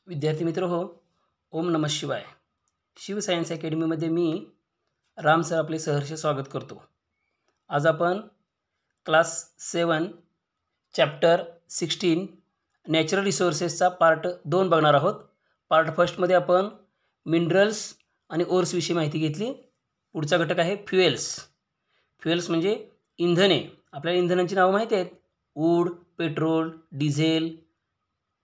विद्यार्थी मित्र हो, ओम नमः शिवाय. शिव सायन्स अकॅडमीमध्ये मी राम सर आपले सहर्ष स्वागत करतो. आज आपण क्लास 7 चॅप्टर 16 नॅचरल रिसोर्सेसचा पार्ट 2 बघणार आहोत. पार्ट फर्स्टमध्ये आपण मिनरल्स आणि ओर्सविषयी माहिती घेतली. पुढचा घटक आहे फ्युएल्स. फ्युएल्स म्हणजे इंधने. आपल्याला इंधनांची नावं माहिती आहेत, वूड, पेट्रोल, डिझेल.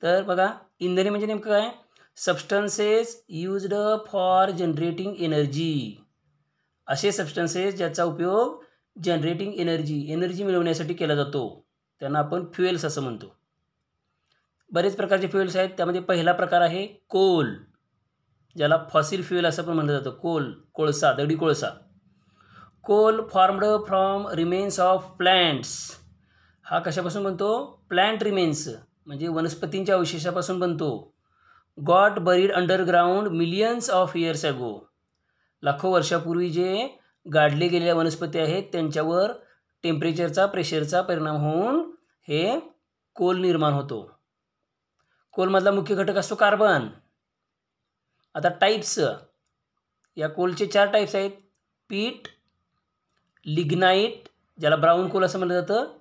तर बघा, इंधने म्हणजे नेमकं काय? Substances used for generating energy. असे सबस्टन्सेस ज्याचा उपयोग जनरेटिंग एनर्जी मिळवण्यासाठी केला जातो, त्यांना आपण फ्युएल्स असं म्हणतो. बरेच प्रकारचे फ्युएल्स आहेत. त्यामध्ये पहिला प्रकार आहे कोल, ज्याला फॉसिल फ्युएल असं पण म्हटलं जातं. कोळसा, दगडी कोळसा. Coal formed from remains of plants. हा कशापासून बनतो? प्लांट रिमेन्स म्हणजे वनस्पतींच्या अवशेषापासून बनतो. Got buried underground millions of years ago. लाखो वर्षापूर्वी जे गाडले गेलेल्या वनस्पती आहेत त्यांच्यावर टेम्परेचरचा, प्रेशरचा परिणाम होऊन हे कोल निर्माण होतो. कोलमधला मुख्य घटक असतो कार्बन. आता टाईप्स, या कोलचे 4 टाईप्स आहेत. पीट, लिग्नाईट ज्याला ब्राऊन कोल असं म्हटलं जातं,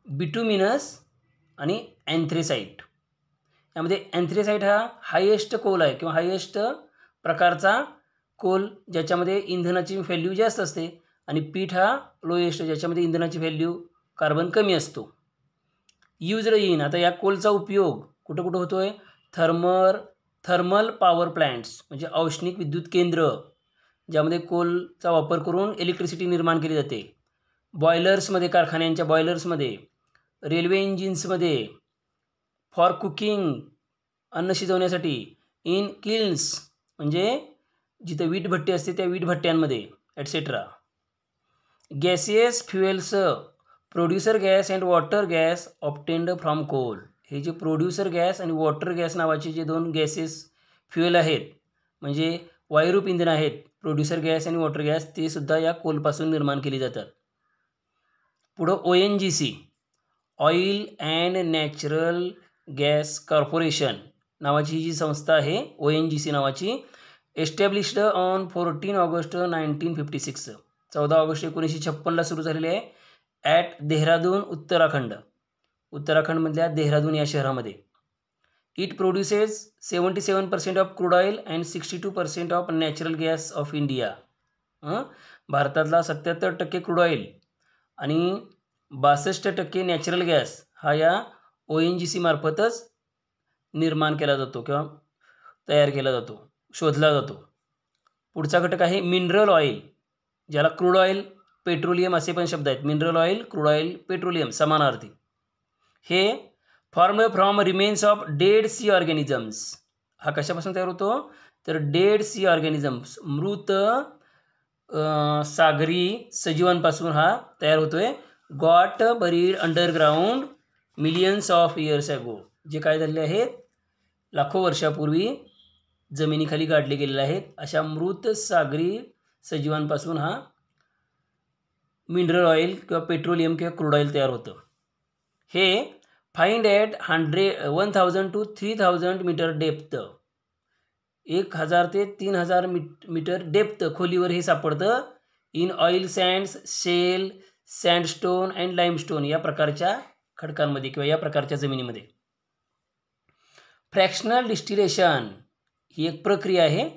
बिटुमिनस आणि अँथ्रेसाईट. यामध्ये अँथ्रेसाईट हा हायेस्ट कोल आहे किंवा हायेस्ट प्रकारचा कोल, ज्याच्यामध्ये इंधनाची व्हॅल्यू जास्त असते. आणि पीठ हा लोएस्ट, ज्याच्यामध्ये इंधनाची व्हॅल्यू कार्बन कमी असतो. यूज्ड इन, आता या कोलचा उपयोग कुठं कुठं होतो आहे? थर्मल पॉवर प्लॅन्ट्स म्हणजे औष्णिक विद्युत केंद्र, ज्यामध्ये कोलचा वापर करून इलेक्ट्रिसिटी निर्माण केली जाते. बॉयलर्समध्ये, कारखान्यांच्या बॉयलर्समध्ये, रेल्वे इंजिन्समध्ये, फॉर कुकिंग अन्न शिजवण्यासाठी, इन किल्न्स म्हणजे जिथं वीट भट्टी असते त्या वीट भट्ट्यांमध्ये, etcetera. Gaseous fuels, producer gas and water gas obtained from coal. हे जे प्रोड्युसर गॅस आणि वॉटर गॅस नावाचे जे 2 गॅसेस फ्युएल आहेत, म्हणजे वायुरूप इंधन आहेत, प्रोड्युसर गॅस आणि वॉटर गॅस, ते सुद्धा या कोलपासून निर्माण केली जातात. पुढं ONGC, oil and natural gas corporation नावाची ही जी संस्था आहे, ONGC नावाची, एस्टॅब्लिश्ड ऑन 14 ऑगस्ट 1956, 14 ऑगस्ट 1956ला सुरू झालेली आहे. ॲट देहरादून, उत्तराखंडमधल्या देहरादून या शहरामध्ये. It produces 77% of crude oil and 62% of natural gas of India. भारतातला 77% क्रूड ऑइल आणि 62% नॅचरल गॅस हा या ONGC मार्फतच निर्माण केला जातो किंवा तयार केला जातो, शोधला जातो. पुढचा घटक आहे मिनरल ऑइल, ज्याला क्रूड ऑइल, पेट्रोलियम असे पण शब्द आहेत. Mineral oil, crude oil, petroleum समानार्थी. हे form from remains of dead sea organisms. हा कशापासून तयार होतो? तर डेड सी ऑर्गॅनिझम्स, मृत सागरी सजीवांपासून हा तयार होतोय. Got buried underground millions of years अगो, जे काय झालेले आहेत, लाखो वर्षापूर्वी जमिनीखाली गाडले गेलेले आहेत. अशा मृत सागरी सजीवांपासून हा मिनरल ऑइल किंवा पेट्रोलियम किंवा क्रूड ऑइल तयार होतं. हे find at 1000 to 3000 metre depth, 1000 ते 3000 मीटर डेप्थ खोलीवर हे सापडतं. In oil sands, shale, sandstone and limestone या प्रकारच्या खडकांमध्ये किंवा या प्रकारच्या जमिनीमध्ये. फ्रॅक्शनल डिस्टिलेशन ही एक प्रक्रिया आहे.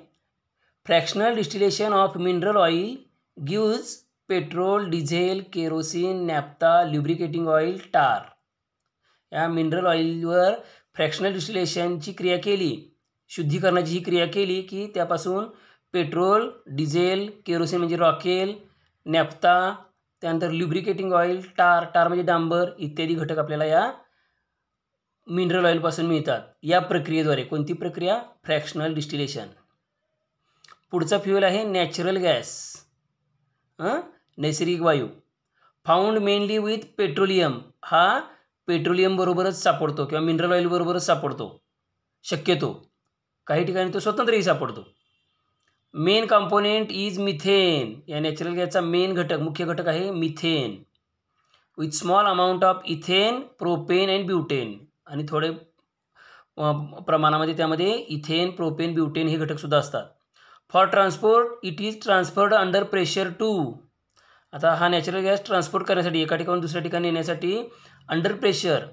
Fractional distillation of mineral oil gives petrol, diesel, kerosene, naphtha, lubricating oil, tar. या मिनरल ऑइलवर फ्रॅक्शनल डिस्टिलेशनची क्रिया केली, शुद्धीकरणाची ही क्रिया केली की त्यापासून पेट्रोल, डिझेल, केरोसिन म्हणजे रॉकेल, नॅफ्था, त्यानंतर ल्युब्रिकेटिंग ऑइल, टार म्हणजे डांबर इत्यादी घटक आपल्याला या मिनरल ऑइलपासून मिळतात. या प्रक्रियेद्वारे. कोणती प्रक्रिया? Fractional distillation. पुढचा फ्युएल आहे नॅचरल गॅस, नैसर्गिक वायू. Found mainly with petroleum. हा पेट्रोलियम बरोबरच सापडतो किंवा मिनरल ऑइल बरोबरच सापडतो शक्यतो. काही ठिकाणी तो स्वतंत्रही सापडतो. Main component is methane. या नॅचरल गॅसचा मेन घटक, मुख्य घटक आहे methane. With small amount of ethane, propane and butane. आणि थोडे प्रमाणामध्ये त्यामध्ये इथेन, प्रोपेन, ब्युटेन हे घटकसुद्धा असतात. For transport it is transferred under pressure too. आता हा नॅचरल गॅस ट्रान्सपोर्ट करण्यासाठी एका ठिकाणून दुसऱ्या ठिकाणी नेण्यासाठी अंडर प्रेशर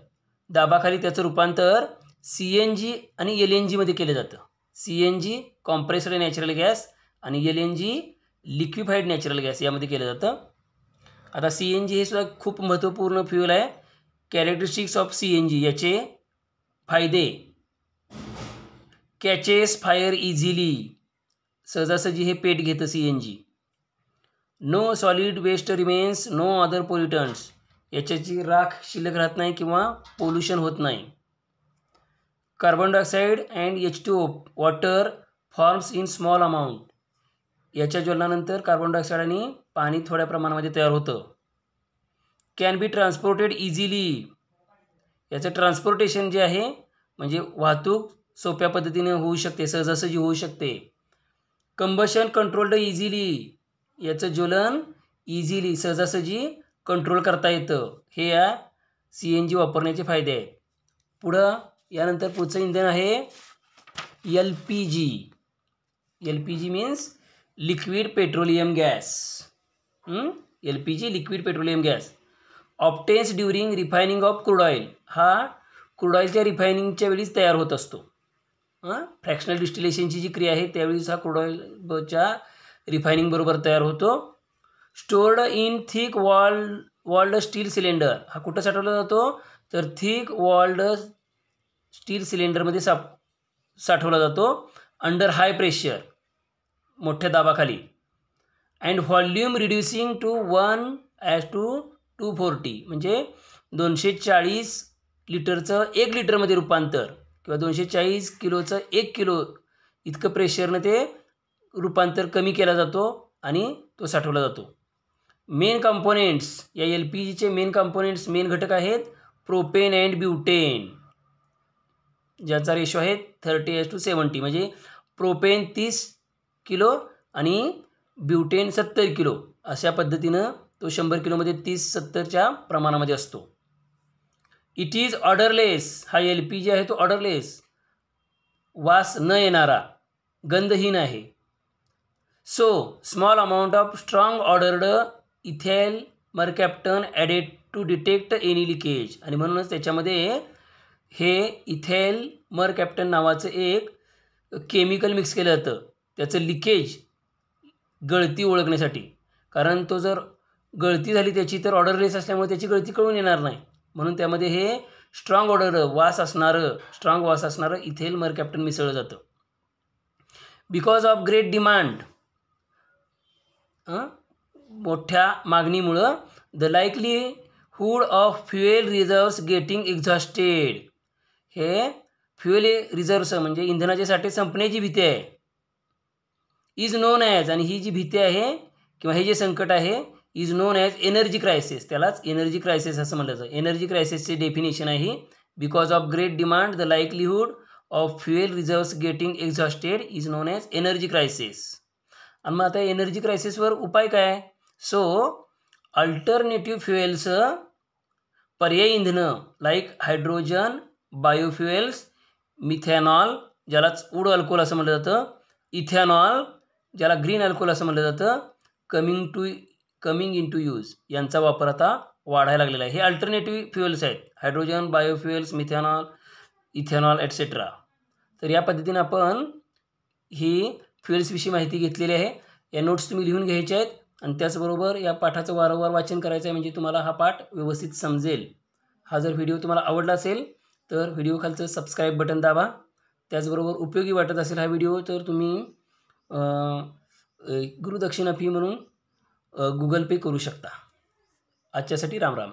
दाबाखाली त्याचं रूपांतर CNG आणि LNG मध्ये केलं जातं. CNG कॉम्प्रेस्ड नॅचरल गॅस आणि LNG लिक्विफाईड नॅचरल गॅस यामध्ये केलं जातं. आता CNG हे सुद्धा खूप महत्त्वपूर्ण फ्युएल आहे. कॅरेक्टरिस्टिक्स ऑफ CNG याचे फायदे: कॅचेस फायर इझिली, सहजासहजी हे पेट घेतं CNG. No solid waste remains, no other pollutants, याच्याची राख शिल्लक राहत नाही किंवा पोल्युशन होत नाही. Carbon dioxide and H2O water forms in small amount, याच्या ज्वलनानंतर कार्बन डायऑक्साईड आणि पाणी थोड्या प्रमाणामध्ये तयार होतं. कॅन बी ट्रान्सपोर्टेड इझिली, याचं ट्रान्सपोर्टेशन जे आहे म्हणजे वाहतूक सोप्या पद्धतीने होऊ शकते, सहजासहजी होऊ शकते. कंबशन कंट्रोल्ड इझिली, याचं ज्वलन इझिली सहजासहजी कंट्रोल करता येतं. हे या CNG वापरण्याचे फायदे आहेत. यानंतर पुढचं इंधन आहे LPG. LPG means liquid petroleum gas. LPG liquid petroleum gas obtains during refining of crude oil. हा क्रूड ऑइलच्या रिफायनिंगच्या वेळीच तयार होत असतो. फ्रॅक्शनल डिस्टिलेशनची जी क्रिया आहे त्यावेळीच हा क्रूड ऑइलच्या रिफायनिंग बरोबर तयार होतो. Stored in thick walled steel cylinder, हा कुठं साठवला जातो तर थिक वॉल्ड स्टील सिलेंडरमध्ये साठवला जातो अंडर हाय प्रेशर, मोठ्या दाबाखाली. अँड व्हॉल्यूम रिड्युसिंग टू 1:240, म्हणजे 240 लिटरचं 1 लिटरमध्ये रूपांतर किंवा 240 किलोचं 1 किलो इतकं प्रेशरनं ते रूपांतर कमी केला जातो आणि तो साठवला जातो. मेन कंपोनेंट्स, या LPGचे मेन कंपोनेंट्स, मेन घटक आहेत प्रोपेन अँड ब्युटेन, ज्याचा रेशो आहे 30:70, म्हणजे प्रोपेन 30 किलो आणि ब्युटेन 70 किलो. अशा पद्धतीनं तो 100 किलोमध्ये 30-70च्या प्रमाणामध्ये असतो. इट इज ऑर्डरलेस, हा LPG आहे तो ऑर्डरलेस, वास न येणारा, गंधहीन आहे. So small amount of strong odoured ethyl mercaptan added to detect any leakage, आणि म्हणूनच त्याच्यामध्ये हे इथेल मरकॅप्टन नावाचं एक केमिकल मिक्स केलं जातं त्याचं लिकेज, गळती ओळखण्यासाठी. कारण तो जर गळती झाली त्याची तर ऑर्डरलेस असल्यामुळे त्याची गळती कळून येणार नाही, म्हणून त्यामध्ये हे स्ट्रॉंग वास असणारं इथेल मरकॅप्टन मिसळलं जातं. बिकॉज ऑफ ग्रेट डिमांड, मोठ्या मागणीमुळं, the likelihood of fuel reserves getting exhausted, हे फ्युएल रिझर्व्स म्हणजे इंधनाचे साठे संपण्याची भीती आहे. इज नोन ॲज, आणि ही जी भीती आहे किंवा हे जे संकट आहे is known as energy crisis, त्यालाच एनर्जी क्रायसिस असं म्हटलं जातं. एनर्जी क्रायसिसची डेफिनेशन आहे because of great demand the likelihood of fuel reserves getting exhausted is known as energy crisis. आणि मग आता एनर्जी क्रायसिसवर उपाय काय? सो अल्टरनेटिव्ह फ्युएल्स, पर्यायी इंधनं लाईक हायड्रोजन, बायोफ्युएल्स, मिथेनॉल ज्यालाच वूड अल्कोहोल असं म्हटलं जातं, इथेनॉल ज्याला ग्रीन अल्कोहोल असं म्हटलं जातं, कमिंग इन टू यूज, यांचा वापर आता वाढायला लागलेला आहे. हे अल्टरनेटिव्ह फ्युएल्स आहेत, hydrogen, biofuels, methanol, ethanol etcetera. तर या पद्धतीने आपण ही फ्युएल्सविषयी माहिती घेतलेली आहे. या नोट्स तुम्ही लिहून घ्यायच्या आहेत आणि त्याचबरोबर या पाठाचं वारंवार वाचन करायचं आहे, म्हणजे तुम्हाला हा पाठ व्यवस्थित समजेल. हा जर व्हिडिओ तुम्हाला आवडला असेल तर व्हिडिओ खालचं सबस्क्राईब बटन दाबा. त्याचबरोबर उपयोगी वाटत असेल हा व्हिडिओ तर तुम्ही गुरुदक्षिणा फी म्हणून Google पे करू शकता. आजच्यासाठी राम राम.